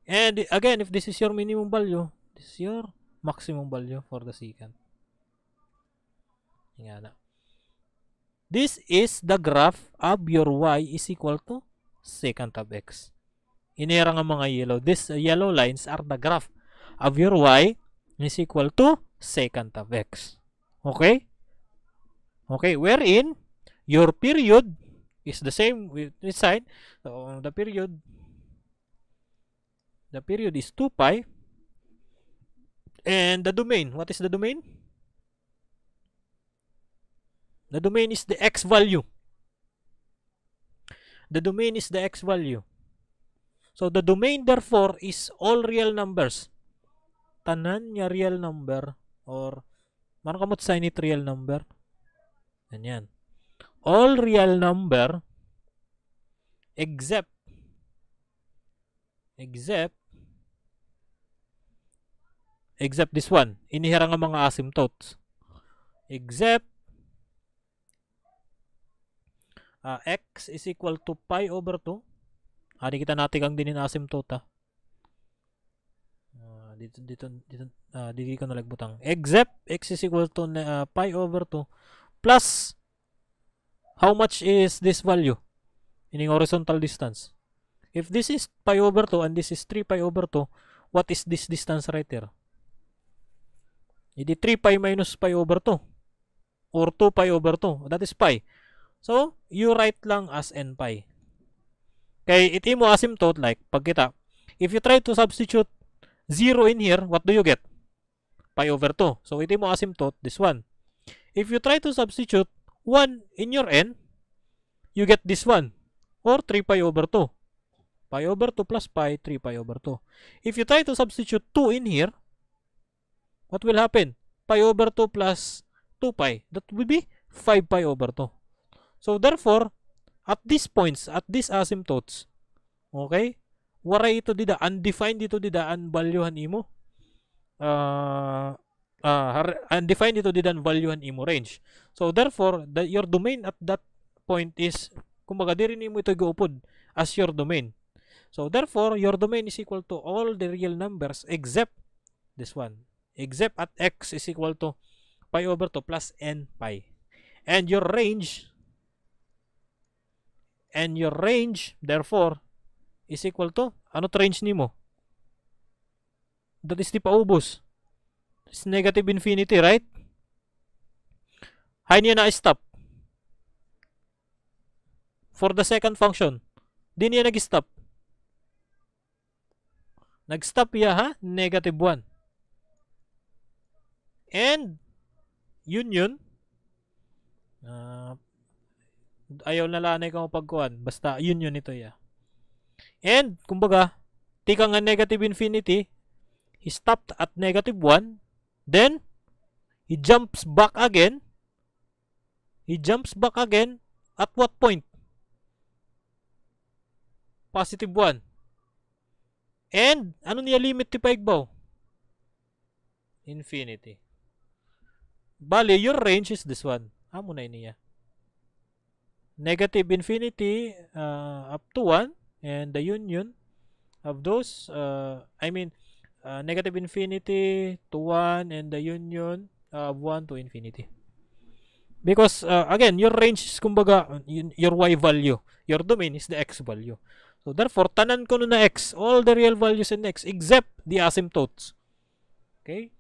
And again, if this is your minimum value, this is your maximum value for the secant. Yan na. This is the graph of your y is equal to secant of x. Inera nga mga yellow. These yellow lines are the graph of your y is equal to secant of x. Okay? Okay, wherein your period is the same with this side. So the period is 2 pi. And the domain, what is the domain? The domain is the x value. The domain is the x value. So the domain therefore is all real numbers. Tanan niya real number, or mano kamot sign it real number? Ganyan. All real number except this one. Inihira nga mga asymptotes. Except x is equal to pi over 2. Di kita natin kang dinin asymptote. Dito ko nalagbutang. Except x is equal to pi over 2 plus how much is this value? Ining horizontal distance. If this is pi over 2 and this is 3 pi over 2, what is this distance right here? Idi 3 pi minus pi over 2 or 2 pi over 2. That is pi. So, you write lang as n pi. Kay iti mo asymptote like pagkita. If you try to substitute 0 in here, what do you get? Pi over 2. So, iti mo asymptote this one. If you try to substitute 1 in your n, you get this one, or 3 pi over 2. Pi over 2 plus pi, 3 pi over 2. If you try to substitute 2 in here, what will happen? Pi over 2 plus 2 pi. That will be 5 pi over 2. So therefore, at these points, at these asymptotes, okay, waray ito dida, undefined ito dida, ang valuehan imo. Undefined ito dida, ang valuehan imo range. So therefore, your domain at that point is, kumbaga, diri nimo ito giupod as your domain. So therefore, your domain is equal to all the real numbers except this one. Except at x is equal to pi over 2 plus n pi. And your range, therefore, is equal to, ano to range nimo? That is di paubos. It's negative infinity, right? Hay niya na stop. For the second function, di niya nag-stop. Nag-stop ya ha? Negative 1. And union, ayaw na lanay ka mapagkuhan. Basta union ito ya. And, kumbaga, tika nga negative infinity, he stopped at negative 1. Then, he jumps back again. At what point? Positive 1. And, ano niya limit ti paigbaw? Infinity. Bale, your range is this one. Amo na niya. Negative infinity up to 1. And the union of those, negative infinity to 1 and the union of 1 to infinity. Because, again, your range is, kumbaga, your y value. Your domain is the x value. So, therefore, tanan ko na x, all the real values in x, except the asymptotes. Okay?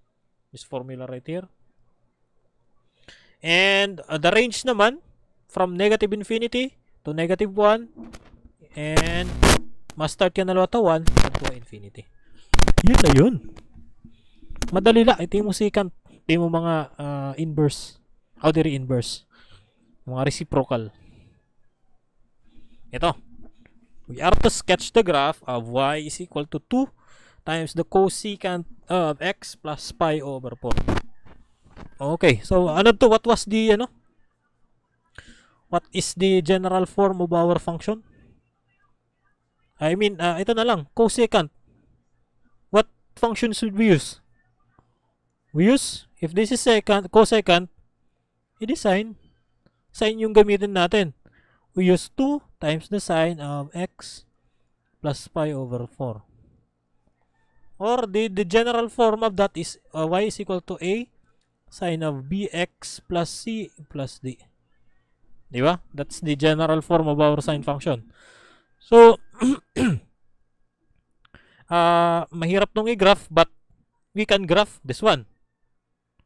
This formula right here. And, the range naman, from negative infinity to negative 1, and, ma-start ka na lawata 1 to infinity. Yun na yun. Madali lang. Ito mo secant. Ito mo mga inverse. Auditory inverse. Mga reciprocal. Ito. We are to sketch the graph of y is equal to 2 times the cosecant of x plus pi over 4. Okay. So, ano to? What was the, what is the general form of our function? Ito na lang. Cosecant. What function should we use? We use, if this is cosecant, it is sine. Sine yung gamitin natin. We use 2 times the sine of x plus pi over 4. Or the general form of that is y is equal to a sine of bx plus c plus d. Diba? That's the general form of our sine function. So, mahirap nung i-graph, but we can graph this one.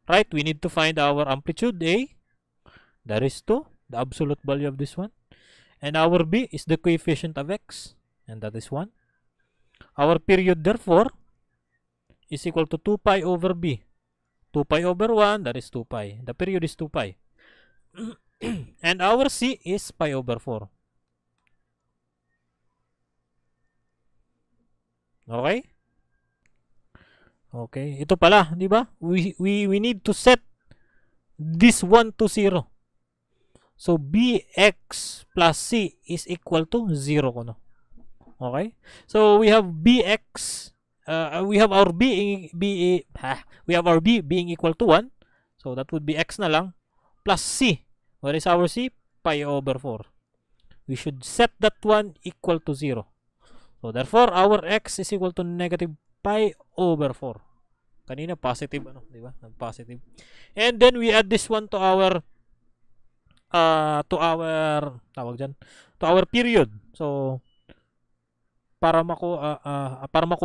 Right? We need to find our amplitude A. That is 2, the absolute value of this one. And our B is the coefficient of x, and that is 1. Our period, therefore, is equal to 2 pi over B. 2 pi over 1, that is 2 pi. The period is 2 pi. And our C is pi over 4. Okay? Okay. Ito pala, di ba? We need to set this 1 to 0. So, bx plus c is equal to 0 ko, no? Okay? So, we have bx, we have our b being equal to 1. So, that would be x na lang. Plus c. What is our c? Pi over 4. We should set that one equal to 0. So, therefore, our x is equal to negative pi over 4. Kanina, positive, di ba? Positive. And then, we add this one to our period. So, para makuha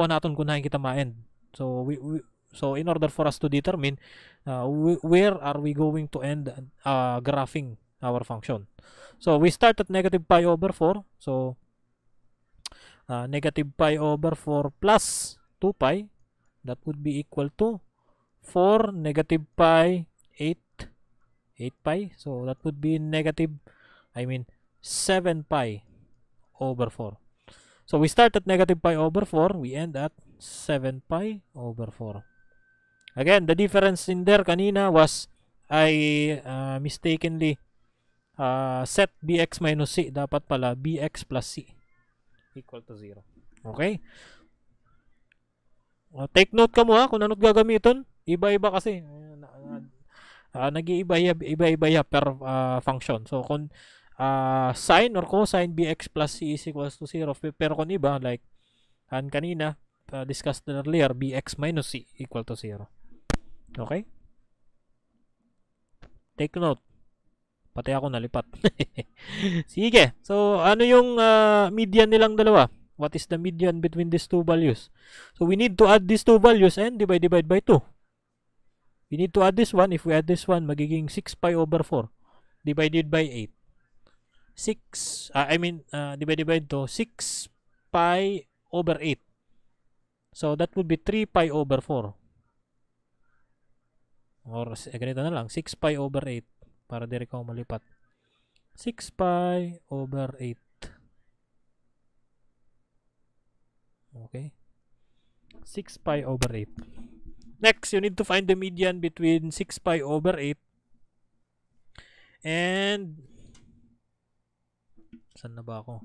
natin kung nahin kita ma-end. So, in order for us to determine where are we going to end graphing our function. So, we start at negative pi over 4. So, negative pi over 4 plus 2 pi, that would be equal to 4 negative pi 8 pi. So, that would be 7 pi over 4. So, we start at negative pi over 4. We end at 7 pi over 4. Again, the difference in there kanina was I mistakenly set bx minus c, dapat pala bx plus c equal to 0. Okay? Take note ka mo ha kung ano't gagamiton. Iba-iba kasi. Nag-iiba-iba per function. So, kung sine or cosine bx plus c is equals to 0. Pero kung iba, like kanina, discussed earlier, bx minus c equal to 0. Okay? Take note. Pati ako nalipat. Sige. So, ano yung median nilang dalawa? What is the median between these two values? So, we need to add these two values and divide by 2. We need to add this one. If we add this one, magiging 6 pi over 4 divided by 8. Divided by 2, 6 pi over 8. So, that would be 3 pi over 4. Or, ganito na lang, 6 pi over 8. Para dire ko malipat. 6 pi over 8. Okay. 6 pi over 8. Next, you need to find the median between 6 pi over 8 and saan na ba ako?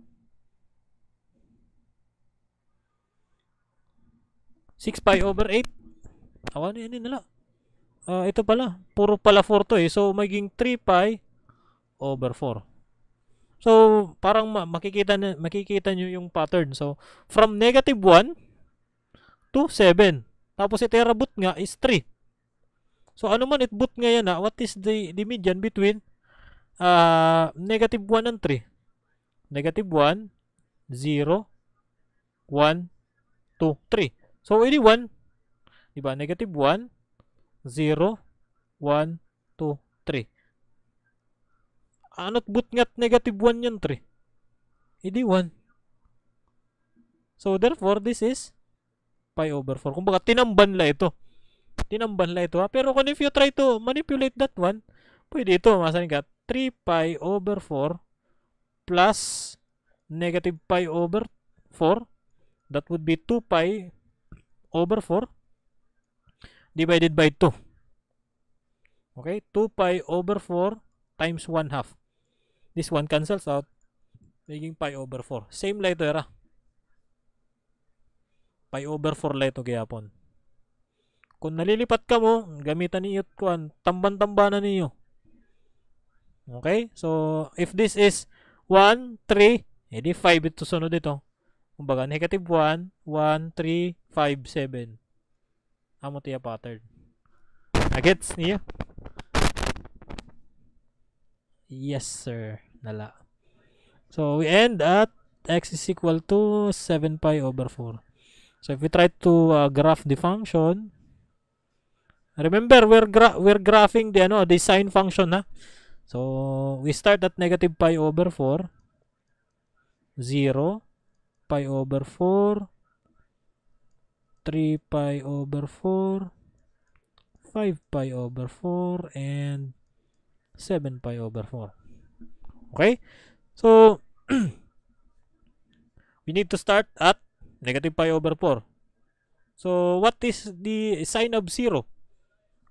6 pi over 8. Ano yan nila? Ito pala. Puro pala 4 to eh. So, magiging 3 pi over 4. So, parang makikita nyo yung pattern. So, from negative 1 to 7. Tapos, iterabot nga is 3. So, ano man itbot nga yan what is the median between negative 1 and 3? Negative 1, 0, 1, 2, 3. So, edi 1. Diba? Negative 1, 0, 1, 2, 3. Ano't but nga't negative 1 yan 3? Edi 1. So, therefore, this is pi over 4. Kumbaga, tinamban la ito. Pero kung if you try to manipulate that one, pwede ito. Masanin ka, 3 pi over 4 plus negative pi over 4. That would be 2 pi over 4 divided by 2. Okay? 2 pi over 4 times 1 half. This one cancels out. Magiging pi over 4. Same lang ito, era. Pi over 4 lang ito gayapon. Kung nalilipat ka mo, gamitan niyo kuan, tamban-tambanan niyo. Okay? So, if this is 1, 3, edi 5 ito sunod ito. Kumbaga, negative 1, 1, 3, 5, 7. Amo tiya pattern. Gets niyo? Yes, sir. Nala. So, we end at x is equal to 7 pi over 4. So, if we try to graph the function, remember, we're graphing the sine function, ha? So, we start at negative pi over 4, 0, pi over 4, 3 pi over 4, 5 pi over 4, and 7 pi over 4. Okay? So, we need to start at negative pi over 4. So, what is the sine of 0?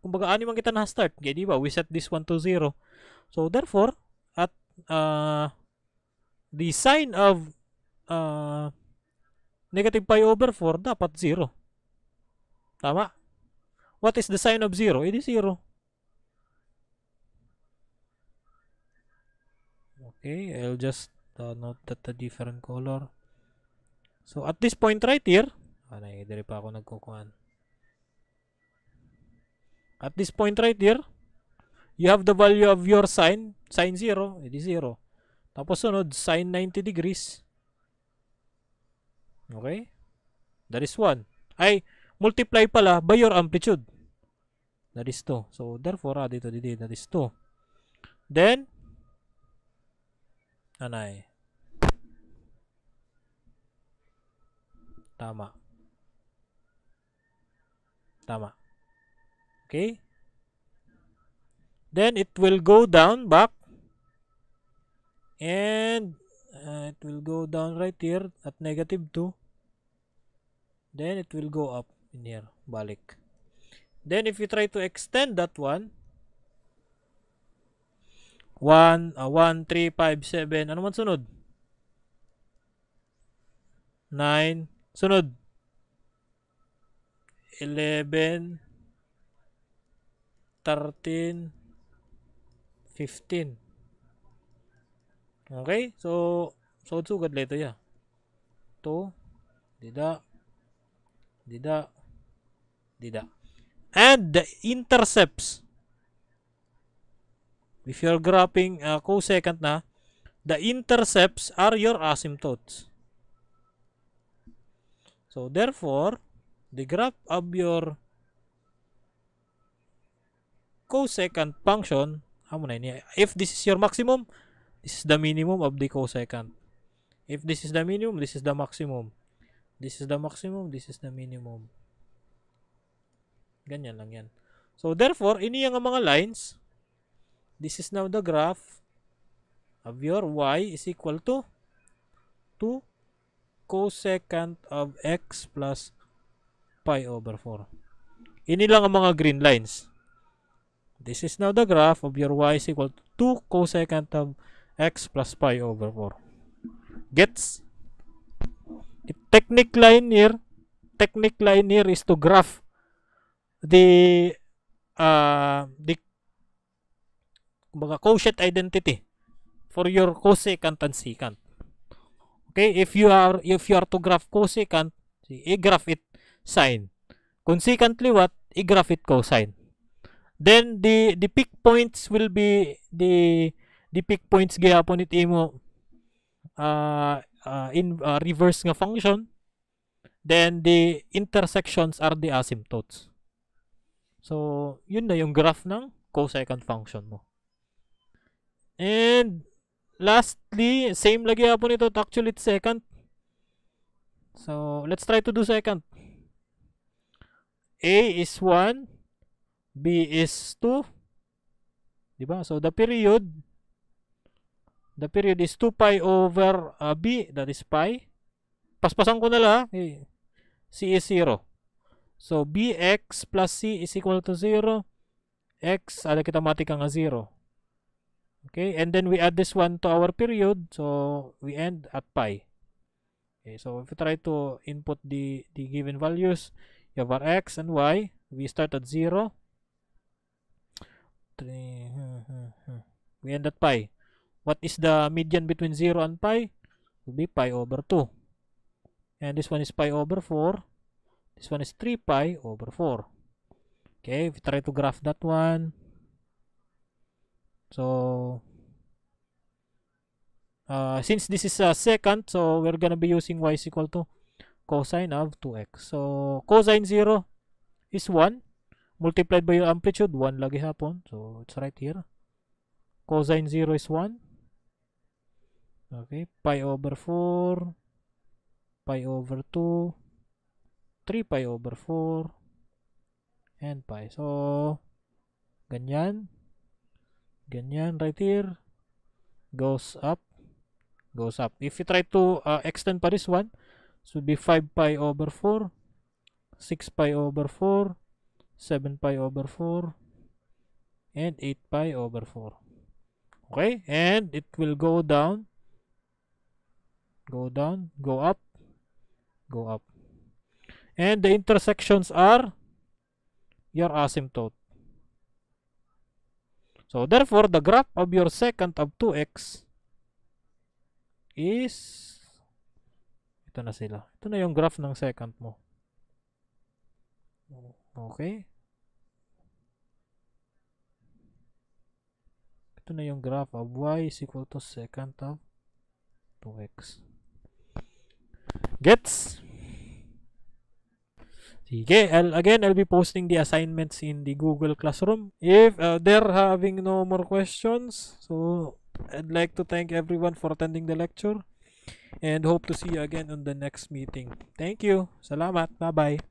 Kumbaga, ano man kita na-start? Okay, di ba? We set this one to 0. So, therefore, at the sine of negative pi over 4, dapat 0. Tama? What is the sine of 0? It is 0. Okay, I'll just note that a different color. So, at this point right here, dali pa ako nagkukuhan. At this point right here, you have the value of your sine 0, it is 0. Tapos sunod, sine 90 degrees. Okay? That is 1. Ay, multiply pala by your amplitude. That is 2. So, therefore, dito, that is 2. Then, anay. Tama. Okay? Then, it will go down back. And, it will go down right here at negative 2. Then, it will go up in here. Balik. Then, if you try to extend that one, 1, 3, 5, 7. Ano man sunod? 9. Sunod. 11. 13. 15. Okay? So sugad lito ya. 2. Dida. And the intercepts. If you're graphing cosecant na, the intercepts are your asymptotes. So therefore, the graph of your cosecant function, if this is your maximum, this is the minimum of the cosecant. If this is the minimum, this is the maximum. This is the maximum, this is the minimum. Ganyan lang yan. So therefore, ini yung mga lines. This is now the graph of your y is equal to 2 cosecant of x plus pi over 4. Ini lang ang mga green lines. This is now the graph of your y is equal to 2 cosecant of x plus pi over 4. Gets? The technique line here is to graph the quotient identity for your cosecant and secant. Okay, if you are to graph cosecant, i-graph it sine. Kung secant liwat, i-graph it cosine. Then the peak points will be the peak points gihapon it imo in reverse nga function. Then the intersections are the asymptotes. So yun na yung graph ng cosecant function mo. And lastly, same lagi hapon ito, actually it's secant. So let's try to do secant. A is 1, B is 2. Diba? So the period is 2 pi over B, that is pi. Paspasan ko na lang, C is 0. So bx plus c is equal to 0. X, ada kita matikan nga 0. Okay, and then we add this one to our period, so we end at pi. Okay, so if we try to input the given values, you have our x and y. We start at 0. We end at pi. What is the median between 0 and pi? It will be pi over 2. And this one is pi over 4. This one is 3 pi over 4. Okay, if we try to graph that one. So since this is a secant, so we're gonna be using y is equal to cosine of 2x. So cosine 0 is 1 multiplied by your amplitude, 1 lagi hapon. So it's right here. Cosine 0 is 1. Okay, pi over 4, pi over 2, 3 pi over 4, and pi. So ganyan right here, goes up. If you try to extend pa this one, this would be 5 pi over 4, 6 pi over 4, 7 pi over 4, and 8 pi over 4. Okay, and it will go down, go up. And the intersections are your asymptote. So therefore, the graph of your secant of 2x is, ito na sila. Ito na yung graph ng secant mo. Okay. Ito na yung graph of y is equal to secant of 2x. Gets? Sige, I'll be posting the assignments in the Google Classroom. If they're having no more questions, so I'd like to thank everyone for attending the lecture and hope to see you again on the next meeting. Thank you. Salamat. Bye-bye.